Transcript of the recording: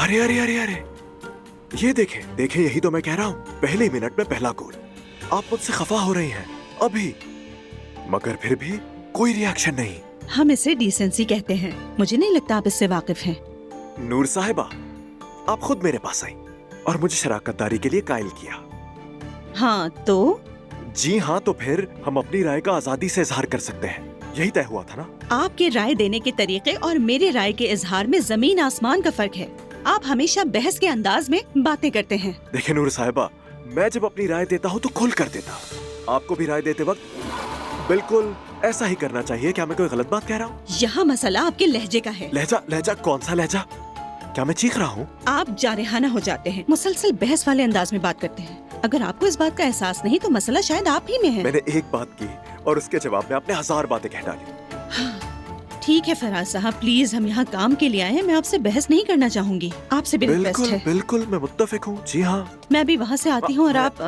अरे अरे अरे अरे, ये देखें देखें, यही तो मैं कह रहा हूँ, पहले मिनट में पहला गोल। आप मुझसे खफा हो रही हैं अभी, मगर फिर भी कोई रिएक्शन नहीं। हम इसे डिसेंसी कहते हैं। मुझे नहीं लगता आप इससे वाकिफ हैं। नूर साहिबा, आप खुद मेरे पास आई और मुझे शराकतदारी के लिए कायल किया। हाँ तो जी हाँ, तो फिर हम अपनी राय का आजादी से इजहार कर सकते हैं, यही तय हुआ था ना? आपके राय देने के तरीके और मेरे राय के इजहार में जमीन आसमान का फर्क है। आप हमेशा बहस के अंदाज में बातें करते हैं। देखिए नूर साहिबा, मैं जब अपनी राय देता हूँ तो खुल कर देता हूँ। आपको भी राय देते वक्त बिल्कुल ऐसा ही करना चाहिए। क्या मैं कोई गलत बात कह रहा हूँ? यहाँ मसला आपके लहजे का है। लहजा? लहजा? कौन सा लहजा? क्या मैं चीख रहा हूँ? आप जारहाना हो जाते हैं, मुसलसल बहस वाले अंदाज में बात करते हैं। अगर आपको इस बात का एहसास नहीं तो मसला शायद आप ही में है। मैंने एक बात की और उसके जवाब में आपने 1000 बातें कह डाली। ठीक है फराज साहब, प्लीज, हम यहाँ काम के लिए आए हैं। मैं आपसे बहस नहीं करना चाहूंगी। आपसे भी रिक्वेस्ट बिल्कुल है। बिल्कुल, मैं मुत्तफिक हूँ। जी हाँ, मैं अभी वहाँ से आती हूँ और आप